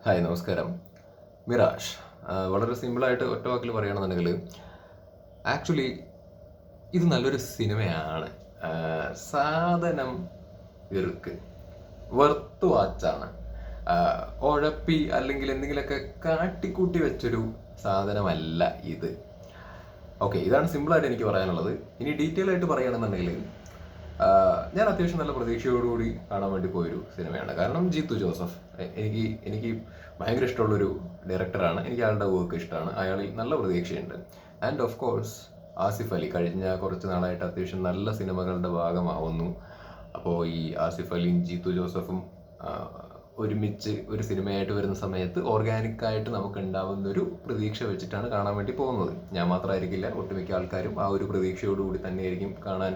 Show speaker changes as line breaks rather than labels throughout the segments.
Hi നമസ്കാരം. Mirage. വളരെ സിമ്പിളായിട്ട് ഒറ്റ വാക്കിൽ പറയുകയാണെന്നുണ്ടെങ്കിൽ ആക്ച്വലി ഇത് നല്ലൊരു സിനിമയാണ്. സാധനം ഇറുക്ക് വെർത്ത് വാച്ചാണ്. ഉഴപ്പി അല്ലെങ്കിൽ എന്തെങ്കിലുമൊക്കെ കാട്ടിക്കൂട്ടി വെച്ചൊരു സാധനമല്ല ഇത്. ഓക്കെ, ഇതാണ് സിമ്പിളായിട്ട് എനിക്ക് പറയാനുള്ളത്. ഇനി ഡീറ്റെയിൽ ആയിട്ട് പറയുകയാണെന്നുണ്ടെങ്കിൽ ഞാൻ അത്യാവശ്യം നല്ല പ്രതീക്ഷയോടുകൂടി കാണാൻ വേണ്ടി പോയൊരു സിനിമയാണ്. കാരണം ജീത്തു ജോസഫ് എനിക്ക് ഭയങ്കര ഇഷ്ടമുള്ളൊരു ഡയറക്ടറാണ്. എനിക്ക് അയാളുടെ വർക്ക് ഇഷ്ടമാണ്. അയാളിൽ നല്ല പ്രതീക്ഷയുണ്ട്. And of course Asif Ali കഴിഞ്ഞ കുറച്ച് നാളായിട്ട് അത്യാവശ്യം നല്ല സിനിമകളുടെ ഭാഗമാവുന്നു. അപ്പോൾ ഈ ആസിഫ് അലിയും ജീത്തു ജോസഫും ഒരുമിച്ച് ഒരു സിനിമയായിട്ട് വരുന്ന സമയത്ത് ഓർഗാനിക്കായിട്ട് നമുക്ക് ഉണ്ടാവുന്ന ഒരു പ്രതീക്ഷ വെച്ചിട്ടാണ് കാണാൻ വേണ്ടി പോകുന്നത്. ഞാൻ മാത്രമായിരിക്കില്ല, ഒട്ടുമിക്ക ആൾക്കാരും ആ ഒരു പ്രതീക്ഷയോടുകൂടി തന്നെയായിരിക്കും കാണാൻ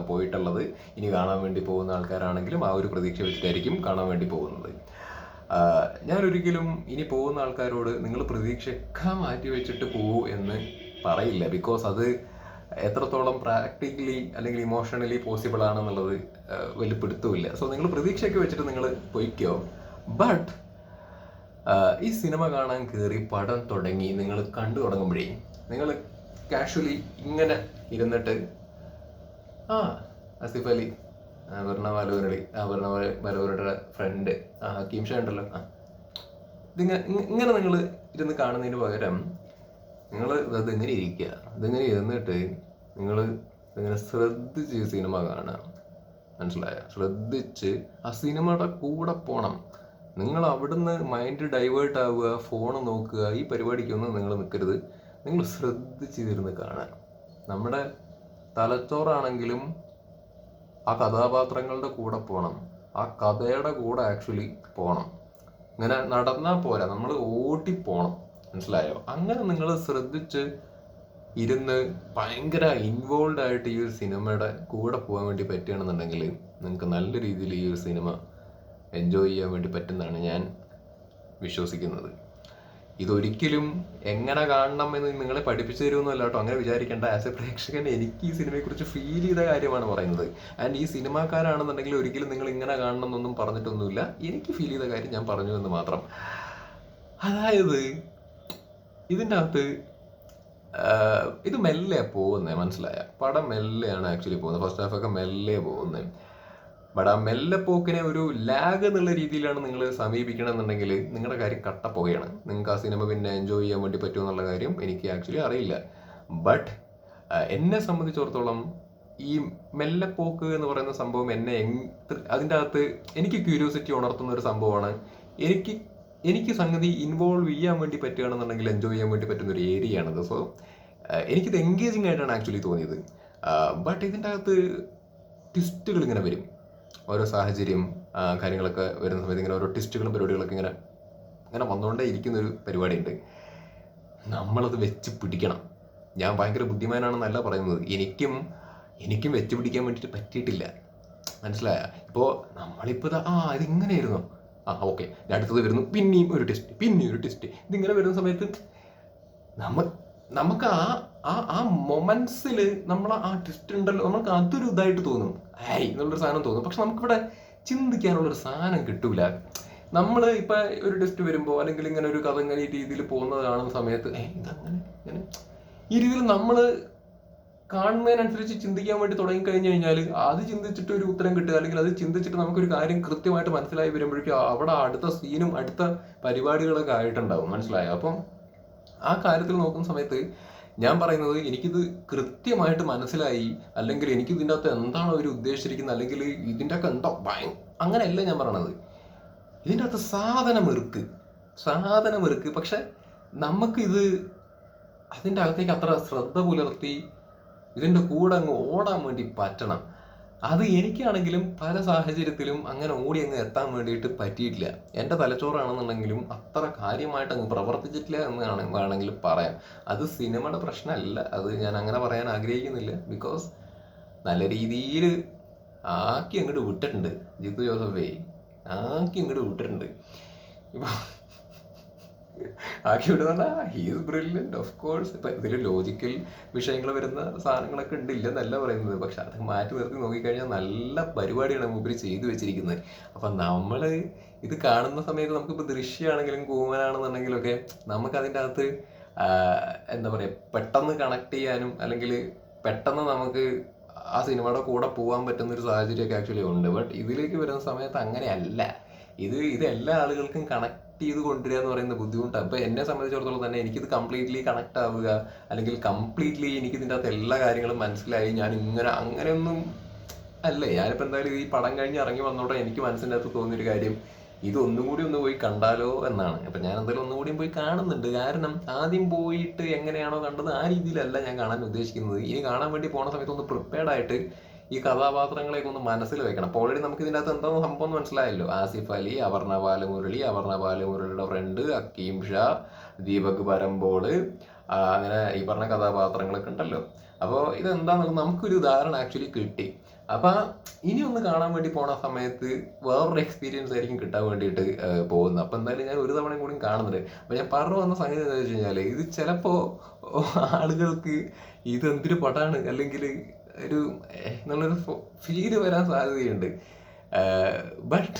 പോയിട്ടുള്ളത്. ഇനി കാണാൻ വേണ്ടി പോകുന്ന ആൾക്കാരാണെങ്കിലും ആ ഒരു പ്രതീക്ഷ വെച്ചിട്ടായിരിക്കും കാണാൻ വേണ്ടി പോകുന്നത്. ഞാനൊരിക്കലും ഇനി പോകുന്ന ആൾക്കാരോട് നിങ്ങൾ പ്രതീക്ഷയൊക്കെ മാറ്റി വെച്ചിട്ട് പോകൂ എന്ന് പറയില്ല. ബിക്കോസ് അത് എത്രത്തോളം പ്രാക്ടിക്കലി അല്ലെങ്കിൽ ഇമോഷണലി പോസിബിൾ ആണെന്നുള്ളത് വെളിപ്പെടുത്തുമില്ല. സോ നിങ്ങൾ പ്രതീക്ഷയൊക്കെ വെച്ചിട്ട് നിങ്ങൾ പൊയ്ക്കോ. ബട്ട് ഈ സിനിമ കാണാൻ കയറി പടം തുടങ്ങി നിങ്ങൾ കണ്ടു തുടങ്ങുമ്പോഴേ നിങ്ങൾ കാഷ്വലി ഇങ്ങനെ ഇരുന്നിട്ട് ആസിഫ് അലി, വർണ്ണ ബാലവരുടെ ഫ്രണ്ട് ഹക്കീം ഷാ ഉണ്ടല്ലോ, ഇങ്ങനെ നിങ്ങൾ ഇരുന്ന് കാണുന്നതിന് പകരം നിങ്ങൾ അതിങ്ങനെ ഇരിക്കുക. ഇതിങ്ങനെ ഇരുന്നിട്ട് നിങ്ങൾ ഇങ്ങനെ ശ്രദ്ധിച്ച് സിനിമ കാണുക. മനസ്സിലായ? ശ്രദ്ധിച്ച് ആ സിനിമയുടെ കൂടെ പോകണം. നിങ്ങൾ അവിടുന്ന് മൈൻഡ് ഡൈവേർട്ട് ആവുക, ഫോൺ നോക്കുക, ഈ പരിപാടിക്കൊന്നും നിങ്ങൾ നിൽക്കരുത്. നിങ്ങൾ ശ്രദ്ധിച്ചിരുന്ന് കാണാൻ. നമ്മുടെ തലച്ചോറാണെങ്കിലും ആ കഥാപാത്രങ്ങളുടെ കൂടെ പോകണം. ആ കഥയുടെ കൂടെ ആക്ച്വലി പോകണം. ഇങ്ങനെ നടന്നാൽ പോരാ, നമ്മൾ ഓടിപ്പോണം. മനസ്സിലായോ? അങ്ങനെ നിങ്ങൾ ശ്രദ്ധിച്ച് ഇരുന്ന് ഭയങ്കര ഇൻവോൾവ് ആയിട്ട് ഈ ഒരു സിനിമയുടെ കൂടെ പോകാൻ വേണ്ടി പറ്റുകയാണെന്നുണ്ടെങ്കിൽ നിങ്ങൾക്ക് നല്ല രീതിയിൽ ഈ ഒരു സിനിമ എൻജോയ് ചെയ്യാൻ വേണ്ടി പറ്റുന്നതാണ് ഞാൻ വിശ്വസിക്കുന്നത്. ഇതൊരിക്കലും എങ്ങനെ കാണണം എന്ന് നിങ്ങളെ പഠിപ്പിച്ചു തരുമെന്നല്ല കേട്ടോ, അങ്ങനെ വിചാരിക്കേണ്ട. ആസ് എ പ്രേക്ഷകൻ എനിക്ക് ഈ സിനിമയെക്കുറിച്ച് ഫീൽ ചെയ്ത കാര്യമാണ് പറയുന്നത്. ആൻഡ് ഈ സിനിമാക്കാരാണെന്നുണ്ടെങ്കിൽ ഒരിക്കലും നിങ്ങൾ ഇങ്ങനെ കാണണം എന്നൊന്നും പറഞ്ഞിട്ടൊന്നുമില്ല. എനിക്ക് ഫീൽ ചെയ്ത കാര്യം ഞാൻ പറഞ്ഞു എന്ന് മാത്രം. അതായത് ഇതിൻ്റെ അകത്ത് ഇത് മെല്ലെ പോകുന്നത്, മനസ്സിലായ? പടം മെല്ലെയാണ് ആക്ച്വലി പോകുന്നത്. ഫസ്റ്റ് ഹാഫൊക്കെ മെല്ലെ പോകുന്നത്. ബട്ട് ആ മെല്ലെ പോക്കിനെ ഒരു ലാഗ് എന്നുള്ള രീതിയിലാണ് നിങ്ങൾ സമീപിക്കണമെന്നുണ്ടെങ്കിൽ നിങ്ങളുടെ കാര്യം കട്ടപ്പോവുകയാണ്. നിങ്ങൾക്ക് ആ സിനിമ പിന്നെ എൻജോയ് ചെയ്യാൻ വേണ്ടി പറ്റുമോ എന്നുള്ള കാര്യം എനിക്ക് ആക്ച്വലി അറിയില്ല. ബട്ട് എന്നെ സംബന്ധിച്ചിടത്തോളം ഈ മെല്ലെപ്പോക്ക് എന്ന് പറയുന്ന സംഭവം അതിൻ്റെ അകത്ത് എനിക്ക് ക്യൂരിയോസിറ്റി ഉണർത്തുന്ന ഒരു സംഭവമാണ്. എനിക്ക് സംഗതി ഇൻവോൾവ് ചെയ്യാൻ വേണ്ടി പറ്റുകയാണെന്നുണ്ടെങ്കിൽ എൻജോയ് ചെയ്യാൻ വേണ്ടി പറ്റുന്ന ഒരു ഏരിയ ആണത്. സോ എനിക്കിത് എൻഗേജിങ് ആയിട്ടാണ് ആക്ച്വലി തോന്നിയത്. ബട്ട് ഇതിൻ്റെ അകത്ത് ട്വിസ്റ്റുകൾ ഇങ്ങനെ വരും. ഓരോ സാഹചര്യം കാര്യങ്ങളൊക്കെ വരുന്ന സമയത്ത് ഇങ്ങനെ ഓരോ ട്വിസ്റ്റുകളും പരിപാടികളൊക്കെ ഇങ്ങനെ വന്നുകൊണ്ടേ ഇരിക്കുന്നൊരു പരിപാടിയുണ്ട്. നമ്മളത് വെച്ച് പിടിക്കണം. ഞാൻ ഭയങ്കര ബുദ്ധിമാനാണെന്നല്ല പറയുന്നത്. എനിക്കും വെച്ച് പിടിക്കാൻ വേണ്ടിയിട്ട് പറ്റിയിട്ടില്ല. മനസ്സിലായ? ഇപ്പോൾ നമ്മളിപ്പോൾ ഇതിങ്ങനെയായിരുന്നു, ഓക്കെ അടുത്തത് വരുന്നു, പിന്നെയും ഒരു ടെസ്റ്റ്. ഇതിങ്ങനെ വരുന്ന സമയത്ത് നമുക്ക് ആ മൊമെന്റ്സിൽ നമ്മൾ ആ ടെസ്റ്റ് ഉണ്ടല്ലോ, നമുക്ക് അതൊരു ഇതായിട്ട് തോന്നും, എന്നുള്ളൊരു സാധനം തോന്നും. പക്ഷെ നമുക്കിവിടെ ചിന്തിക്കാനുള്ളൊരു സാധനം കിട്ടൂല. നമ്മൾ ഇപ്പം ഒരു ടെസ്റ്റ് വരുമ്പോൾ അല്ലെങ്കിൽ ഇങ്ങനെ ഒരു കഥ ഇങ്ങനെ ഈ രീതിയിൽ പോകുന്നത് കാണുന്ന സമയത്ത് ഇതങ്ങനെ ഇങ്ങനെ ഈ രീതിയിൽ നമ്മൾ കാണുന്നതിനനുസരിച്ച് ചിന്തിക്കാൻ വേണ്ടി തുടങ്ങിക്കഴിഞ്ഞു കഴിഞ്ഞാൽ അത് ചിന്തിച്ചിട്ട് ഒരു ഉത്തരം കിട്ടുക, അല്ലെങ്കിൽ അത് ചിന്തിച്ചിട്ട് നമുക്കൊരു കാര്യം കൃത്യമായിട്ട് മനസ്സിലായി വരുമ്പോഴേക്കും അവിടെ അടുത്ത സീനും അടുത്ത പരിപാടികളൊക്കെ ആയിട്ടുണ്ടാവും. മനസ്സിലായോ? അപ്പം ആ കാര്യത്തിൽ നോക്കുന്ന സമയത്ത് ഞാൻ പറയുന്നത് എനിക്കിത് കൃത്യമായിട്ട് മനസ്സിലായി, അല്ലെങ്കിൽ എനിക്ക് ഇതിൻ്റെ അകത്ത് എന്താണ് അവർ ഉദ്ദേശിച്ചിരിക്കുന്നത്, അല്ലെങ്കിൽ ഇതിൻ്റെ ഒക്കെ എന്തോ അങ്ങനെയല്ല ഞാൻ പറയണത്. ഇതിൻ്റെ അകത്ത് സാധനം ഇറുക്ക്. പക്ഷെ നമുക്കിത് അതിൻ്റെ അകത്തേക്ക് അത്ര ശ്രദ്ധ പുലർത്തി ഇതിൻ്റെ കൂടെ അങ്ങ് ഓടാൻ വേണ്ടി പറ്റണം. അത് എനിക്കാണെങ്കിലും പല സാഹചര്യത്തിലും അങ്ങനെ ഓടി അങ്ങ് എത്താൻ വേണ്ടിയിട്ട് പറ്റിയിട്ടില്ല. എൻ്റെ തലച്ചോറാണെന്നുണ്ടെങ്കിലും അത്ര കാര്യമായിട്ട് അങ്ങ് പ്രവർത്തിച്ചിട്ടില്ല എന്ന് വേണമെങ്കിൽ പറയാം. അത് സിനിമയുടെ പ്രശ്നമല്ല, അത് ഞാൻ അങ്ങനെ പറയാൻ ആഗ്രഹിക്കുന്നില്ല. ബിക്കോസ് നല്ല രീതിയിൽ ആക്കി അങ്ങോട്ട് വിട്ടിട്ടുണ്ട് ജീത്തു ജോസഫേ, ഇപ്പം ആക്കി വിടുന്ന ഹീസ് ബ്രില്യൻറ്റ്. ഓഫ് കോഴ്സ് ഇപ്പം ഇതിൽ ലോജിക്കൽ വിഷയങ്ങൾ വരുന്ന സാധനങ്ങളൊക്കെ ഉണ്ട്, ഇല്ലെന്നല്ല പറയുന്നത്. പക്ഷെ അത് മാറ്റി നിർത്തി നോക്കിക്കഴിഞ്ഞാൽ നല്ല പരിപാടിയാണ് മൂപ്പര് ചെയ്തു വെച്ചിരിക്കുന്നത്. അപ്പം നമ്മൾ ഇത് കാണുന്ന സമയത്ത് നമുക്കിപ്പോൾ ദൃശ്യമാണെങ്കിലും കൂമനാണെന്നുണ്ടെങ്കിലും ഒക്കെ നമുക്കതിൻ്റെ അകത്ത് എന്താ പറയുക, പെട്ടെന്ന് കണക്ട് ചെയ്യാനും അല്ലെങ്കിൽ പെട്ടെന്ന് നമുക്ക് ആ സിനിമയുടെ കൂടെ പോകാൻ പറ്റുന്ന ഒരു സാഹചര്യമൊക്കെ ആക്ച്വലി ഉണ്ട്. ബട്ട് ഇതിലേക്ക് വരുന്ന സമയത്ത് അങ്ങനെയല്ല. ഇത് എല്ലാ ആളുകൾക്കും കണക്ട് ചെയ്ത് കൊണ്ടുവരിക എന്ന് പറയുന്ന ബുദ്ധിമുട്ടാണ്. ഇപ്പം എന്നെ സംബന്ധിച്ചിടത്തോളം തന്നെ എനിക്കിത് കംപ്ലീറ്റ്ലി കണക്ട് ആവുക, അല്ലെങ്കിൽ കംപ്ലീറ്റ്ലി എനിക്കിതിൻ്റെ അകത്ത് എല്ലാ കാര്യങ്ങളും മനസ്സിലായി ഞാൻ അങ്ങനെയൊന്നും അല്ലേ. ഞാനിപ്പോൾ എന്തായാലും ഈ പടം കഴിഞ്ഞ് ഇറങ്ങി വന്നോടെ എനിക്ക് മനസ്സിൻ്റെ അകത്ത് തോന്നിയൊരു കാര്യം, ഇത് ഒന്നുകൂടി ഒന്ന് പോയി കണ്ടാലോ എന്നാണ്. അപ്പം ഞാൻ എന്തായാലും ഒന്നുകൂടിയും പോയി കാണുന്നുണ്ട്. കാരണം ആദ്യം പോയിട്ട് എങ്ങനെയാണോ കണ്ടത് ആ രീതിയിലല്ല ഞാൻ കാണാൻ ഉദ്ദേശിക്കുന്നത്. ഇനി കാണാൻ വേണ്ടി പോണ സമയത്ത് ഒന്ന് പ്രിപ്പയർഡ് ആയിട്ട് ഈ കഥാപാത്രങ്ങളെയൊക്കെ ഒന്ന് മനസ്സിൽ വെക്കണം. അപ്പോൾ ഓൾറെഡി നമുക്ക് ഇതിൻ്റെ അകത്ത് എന്താണെന്ന് സംഭവം മനസ്സിലായല്ലോ. ആസിഫ് അലി, അപർണ ബാലമുരളിയുടെ ഫ്രണ്ട് ഹക്കീം ഷാ, ദീപക് പരമ്പോള്, അങ്ങനെ ഈ പറഞ്ഞ കഥാപാത്രങ്ങളൊക്കെ ഉണ്ടല്ലോ. അപ്പോൾ ഇതെന്താണെന്നുള്ളത് നമുക്കൊരു ധാരണ ആക്ച്വലി കിട്ടി. അപ്പം ഇനി ഒന്ന് കാണാൻ വേണ്ടി പോണ സമയത്ത് വേറൊരു എക്സ്പീരിയൻസ് ആയിരിക്കും കിട്ടാൻ വേണ്ടിയിട്ട് പോകുന്നത്. അപ്പം എന്തായാലും ഞാൻ ഒരു തവണ കൂടി കാണുന്നുണ്ട്. അപ്പം ഞാൻ പറഞ്ഞു വന്ന സംഗതി എന്താ വെച്ച് കഴിഞ്ഞാൽ, ഇത് ചിലപ്പോൾ ആളുകൾക്ക് ഇതെന്തൊരു പടാണ് അല്ലെങ്കിൽ ഒരു എന്നുള്ളൊരു ഫീല് വരാൻ സാധ്യതയുണ്ട്. ബട്ട്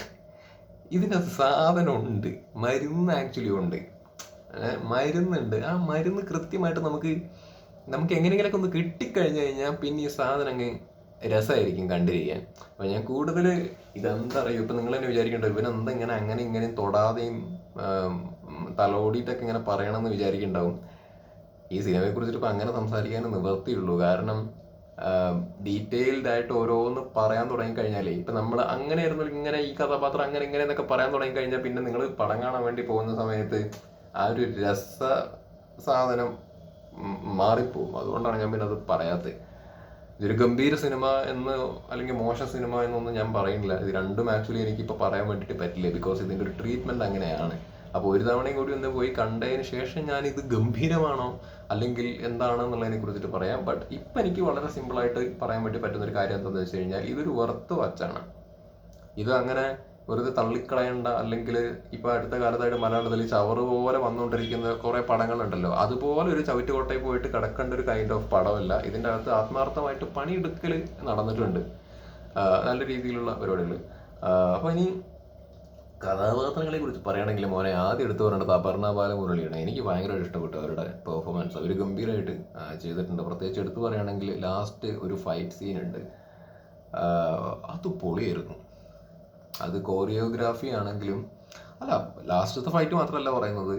ഇതിൻ്റെ സാധനമുണ്ട്, മരുന്ന് ആക്ച്വലി ഉണ്ട്, മരുന്നുണ്ട്. ആ മരുന്ന് കൃത്യമായിട്ട് നമുക്ക് എങ്ങനെയെങ്കിലൊക്കെ ഒന്ന് കിട്ടിക്കഴിഞ്ഞു കഴിഞ്ഞാൽ പിന്നെ ഈ സാധനം അങ്ങ് രസമായിരിക്കും കണ്ടിരിക്കാൻ. അപ്പം ഞാൻ കൂടുതൽ ഇതെന്താ അറിയും, ഇപ്പം നിങ്ങൾ തന്നെ വിചാരിക്കേണ്ടത് ഇവനെന്താ ഇങ്ങനെ തൊടാതെയും തലോടിയിട്ടൊക്കെ ഇങ്ങനെ പറയണമെന്ന് വിചാരിക്കുന്നുണ്ടാവും. ഈ സിനിമയെ കുറിച്ചിട്ട് ഇപ്പം അങ്ങനെ സംസാരിക്കാനും നിവർത്തിയുള്ളൂ. കാരണം ഡീറ്റെയിൽഡ് ആയിട്ട് ഓരോന്ന് പറയാൻ തുടങ്ങിക്കഴിഞ്ഞാലേ, ഇപ്പം നമ്മൾ അങ്ങനെയായിരുന്നു ഇങ്ങനെ ഈ കഥാപാത്രം അങ്ങനെ ഇങ്ങനെ എന്നൊക്കെ പറയാൻ തുടങ്ങിക്കഴിഞ്ഞാൽ പിന്നെ നിങ്ങൾ പടം കാണാൻ വേണ്ടി പോകുന്ന സമയത്ത് ആ ഒരു സാധനം മാറിപ്പോവും. അതുകൊണ്ടാണ് ഞാൻ പിന്നെ അത് പറയാത്തത്. ഇതൊരു ഗംഭീര സിനിമ എന്ന് അല്ലെങ്കിൽ മോശം സിനിമ എന്നൊന്നും ഞാൻ പറയുന്നില്ല. ഇത് രണ്ടും ആക്ച്വലി എനിക്കിപ്പോൾ പറയാൻ വേണ്ടിയിട്ട് പറ്റില്ല. ബിക്കോസ് ഇതിൻ്റെ ഒരു ട്രീറ്റ്മെൻറ്റ് അങ്ങനെയാണ്. അപ്പോൾ ഒരു തവണയും കൂടി ഒന്ന് പോയി കണ്ടതിന് ശേഷം ഞാനിത് ഗംഭീരമാണോ അല്ലെങ്കിൽ എന്താണെന്നുള്ളതിനെ കുറിച്ചിട്ട് പറയാം. ബട്ട് ഇപ്പം എനിക്ക് വളരെ സിമ്പിളായിട്ട് പറയാൻ വേണ്ടി പറ്റുന്നൊരു കാര്യം എന്താണെന്ന് വെച്ച് കഴിഞ്ഞാൽ, ഇതൊരു വർത്ത് വാച്ചാണ്. ഇത് അങ്ങനെ വെറുതെ തള്ളിക്കളയേണ്ട, അല്ലെങ്കിൽ ഇപ്പം അടുത്ത കാലത്തായിട്ട് മലയാളത്തിൽ ചവറ് പോലെ വന്നുകൊണ്ടിരിക്കുന്ന കുറേ പടങ്ങളുണ്ടല്ലോ, അതുപോലെ ഒരു ചവിറ്റുകൊട്ടയിൽ പോയിട്ട് കിടക്കേണ്ട ഒരു കൈൻഡ് ഓഫ് പടമല്ല. ഇതിൻ്റെ അകത്ത് ആത്മാർത്ഥമായിട്ട് പണിയെടുക്കൽ നടന്നിട്ടുണ്ട്, നല്ല രീതിയിലുള്ള പരിപാടികൾ. അപ്പോൾ ഇനി കഥാപാത്രങ്ങളെ കുറിച്ച് പറയുകയാണെങ്കിൽ മോനെ ആദ്യം എടുത്തു പറയേണ്ടത് അപർണ ബാലമുരളിയാണ്. എനിക്ക് ഭയങ്കരമായിട്ട് ഇഷ്ടപ്പെട്ടു അവരുടെ പെർഫോമൻസ്. അവർ ഗംഭീരമായിട്ട് ചെയ്തിട്ടുണ്ട്. പ്രത്യേകിച്ച് എടുത്തു പറയുകയാണെങ്കിൽ ലാസ്റ്റ് ഒരു ഫൈറ്റ് സീൻ ഉണ്ട്, അത് പൊളിയായിരുന്നു. അത് കോറിയോഗ്രാഫി ആണെങ്കിലും അല്ല, ലാസ്റ്റത്തെ ഫൈറ്റ് മാത്രമല്ല പറയുന്നത്,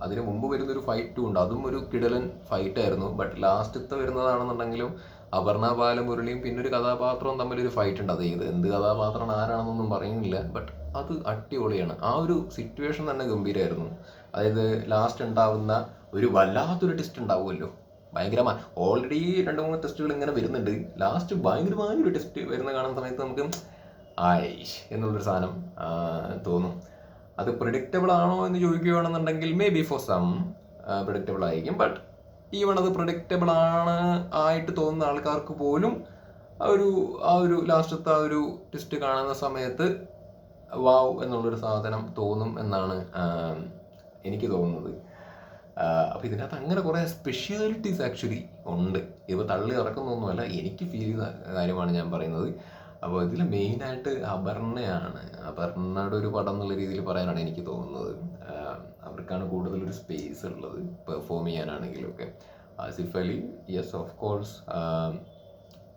അതിന് മുമ്പ് വരുന്നൊരു ഫൈറ്റും ഉണ്ട്, അതും ഒരു കിടലൻ ഫൈറ്റായിരുന്നു. ബട്ട് ലാസ്റ്റത്തെ വരുന്നതാണെന്നുണ്ടെങ്കിലും അപർണ ബാലമുരളിയും പിന്നെ ഒരു കഥാപാത്രവും തമ്മിലൊരു ഫൈറ്റ് ഉണ്ട്. അത് എന്ത് കഥാപാത്രമാണ് ആരാണെന്നൊന്നും പറയുന്നില്ല, ബട്ട് അത് അടിപൊളിയാണ്. ആ ഒരു സിറ്റുവേഷൻ തന്നെ ഗംഭീരമായിരുന്നു. അതായത് ലാസ്റ്റ് ഉണ്ടാവുന്ന ഒരു വല്ലാത്തൊരു ടെസ്റ്റ് ഉണ്ടാവുമല്ലോ, ഭയങ്കരമായ ഓൾറെഡി 2-3 ടെസ്റ്റുകൾ ഇങ്ങനെ വരുന്നുണ്ട്, ലാസ്റ്റ് ഭയങ്കരമായൊരു ടെസ്റ്റ് വരുന്ന കാണുന്ന സമയത്ത് നമുക്ക് എന്നുള്ളൊരു സാധനം തോന്നും. അത് പ്രിഡിക്റ്റബിൾ ആണോ എന്ന് ചോദിക്കുകയാണെന്നുണ്ടെങ്കിൽ may be for some predictable ആയിരിക്കും. ബട്ട് ഈവൺ അത് പ്രിഡിക്റ്റബിൾ ആയിട്ട് തോന്നുന്ന ആൾക്കാർക്ക് പോലും ആ ഒരു ലാസ്റ്റത്തെ ആ ഒരു ടെസ്റ്റ് കാണുന്ന സമയത്ത് വാവ് എന്നുള്ളൊരു സാധനം തോന്നും എന്നാണ് എനിക്ക് തോന്നുന്നത്. അപ്പോൾ ഇതിനകത്ത് അങ്ങനെ കുറേ സ്പെഷ്യാലിറ്റീസ് ആക്ച്വലി ഉണ്ട്. ഇപ്പോൾ തള്ളി ഇറക്കുന്നൊന്നുമല്ല, എനിക്ക് ഫീൽ ചെയ്ത കാര്യമാണ് ഞാൻ പറയുന്നത്. അപ്പോൾ ഇതിൽ മെയിനായിട്ട് അപർണയാണ്. അപർണയുടെ ഒരു പടം എന്നുള്ള രീതിയിൽ പറയാനാണ് എനിക്ക് തോന്നുന്നത്. അവർക്കാണ് കൂടുതലൊരു സ്പേസ് ഉള്ളത് പെർഫോം ചെയ്യാനാണെങ്കിലും ഒക്കെ. Asif Ali, yes of course,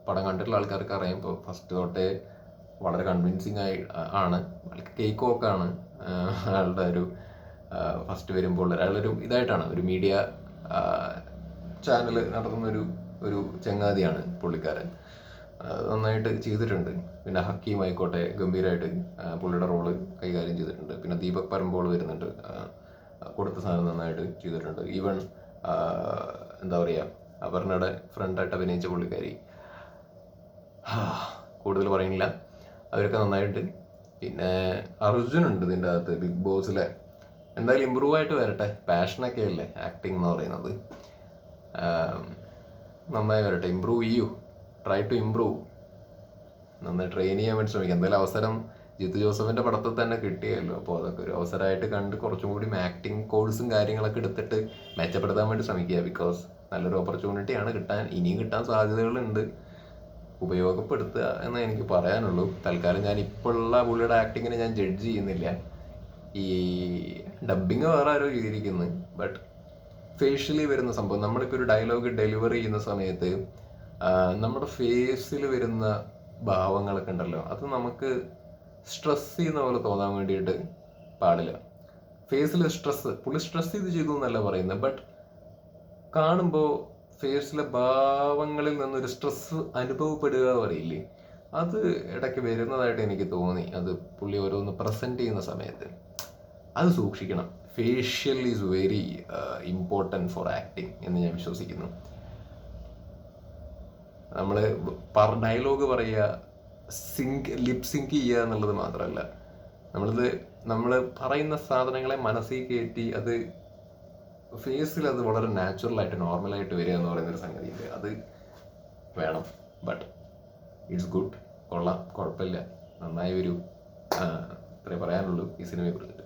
പടം കണ്ടിട്ടുള്ള ആൾക്കാർക്ക് അറിയാം. ഇപ്പോൾ ഫസ്റ്റ് തൊട്ടേ വളരെ കൺവിൻസിങ് ആണ്. കേക്ക് ഓക്കാണ് അയാളുടെ ഒരു ഫസ്റ്റ് വരുമ്പോൾ അയാളൊരു ഇതായിട്ടാണ് ഒരു മീഡിയ ചാനൽ നടത്തുന്നൊരു ചങ്ങാതിയാണ് പുള്ളിക്കാരൻ. നന്നായിട്ട് ചെയ്തിട്ടുണ്ട്. പിന്നെ ഹക്കീം ആയിക്കോട്ടെ ഗംഭീരമായിട്ട് പുള്ളിയുടെ റോള് കൈകാര്യം ചെയ്തിട്ടുണ്ട്. പിന്നെ ദീപക് പരമ്പോൾ വരുന്നുണ്ട്, കൊടുത്ത സാധനം നന്നായിട്ട് ചെയ്തിട്ടുണ്ട്. ഈവൻ എന്താ പറയുക, അപർണയുടെ ഫ്രണ്ടായിട്ട് അഭിനയിച്ച പുള്ളിക്കാരി, കൂടുതൽ പറയുന്നില്ല, അവരൊക്കെ നന്നായിട്ട്. പിന്നെ അർജുനുണ്ട് ഇതിൻ്റെ അകത്ത്, ബിഗ് ബോസിലെ. എന്തായാലും ഇമ്പ്രൂവ് ആയിട്ട് വരട്ടെ, പാഷനൊക്കെ അല്ലേ ആക്ടിങ് എന്ന് പറയുന്നത്. നന്നായി വരട്ടെ, ഇമ്പ്രൂവ് ചെയ്യൂ, ട്രൈ ടു ഇമ്പ്രൂവ്, നന്നായി ട്രെയിൻ ചെയ്യാൻ വേണ്ടി ശ്രമിക്കുക. എന്തായാലും അവസരം ജിത്തു ജോസഫിൻ്റെ പടത്തിൽ തന്നെ കിട്ടിയല്ലോ, അപ്പോൾ അതൊക്കെ ഒരു അവസരമായിട്ട് കണ്ട് കുറച്ചും കൂടി ആക്ടിങ് കോഴ്സും കാര്യങ്ങളൊക്കെ എടുത്തിട്ട് മെച്ചപ്പെടുത്താൻ വേണ്ടി ശ്രമിക്കുക. ബിക്കോസ് നല്ലൊരു ഓപ്പർച്യൂണിറ്റിയാണ്, ഇനിയും കിട്ടാൻ സാധ്യതകളുണ്ട്. ഉപയോഗപ്പെടുത്തുക എന്നേ എനിക്ക് പറയാനുള്ളൂ. തൽക്കാലം ഞാൻ ഇപ്പോഴുള്ള പുള്ളിയുടെ ആക്ടിങ്ങിനെ ഞാൻ ജഡ്ജ് ചെയ്യുന്നില്ല. ഈ ഡബിങ് വേറെ ആരോ ചെയ്തിരിക്കുന്നു. ബട്ട് ഫേഷ്യലി വരുന്ന സംഭവം, നമ്മളിപ്പോൾ ഒരു ഡയലോഗ് ഡെലിവറി ചെയ്യുന്ന സമയത്ത് നമ്മുടെ ഫേസിൽ വരുന്ന ഭാവങ്ങളൊക്കെ ഉണ്ടല്ലോ, അത് നമുക്ക് സ്ട്രെസ് ചെയ്യുന്ന പോലെ തോന്നാൻ വേണ്ടിയിട്ട് പാടില്ല. ഫേസിൽ പുള്ളി സ്ട്രെസ് ചെയ്തു എന്നല്ല പറയുന്നത്, ബട്ട് കാണുമ്പോൾ ഫേസിലെ ഭാവങ്ങളിൽ നിന്നൊരു സ്ട്രെസ് അനുഭവപ്പെടുക പറയില്ലേ, അത് ഇടയ്ക്ക് വരുന്നതായിട്ട് എനിക്ക് തോന്നി. അത് പുള്ളി ഓരോന്ന് പ്രസൻറ്റ് ചെയ്യുന്ന സമയത്ത് അത് സൂക്ഷിക്കണം. Facial is very important for acting എന്ന് ഞാൻ വിശ്വസിക്കുന്നു. നമ്മൾ ഡയലോഗ് പറയുക, ലിപ് സിങ്ക് ചെയ്യുക എന്നുള്ളത് മാത്രമല്ല, നമ്മൾ പറയുന്ന സാധനങ്ങളെ മനസ്സിൽ കയറ്റി അത് ഫേസിൽ അത് വളരെ നാച്ചുറലായിട്ട് നോർമലായിട്ട് വരിക എന്ന് പറയുന്നൊരു സംഗതിയുണ്ട്. അത് വേണം. ബട്ട് ഇറ്റ്സ് ഗുഡ്, കൊള്ളാം, കുഴപ്പമില്ല, നന്നായി വരൂ. ഇത്രേ പറയാനുള്ളൂ ഈ സിനിമയെക്കുറിച്ച്.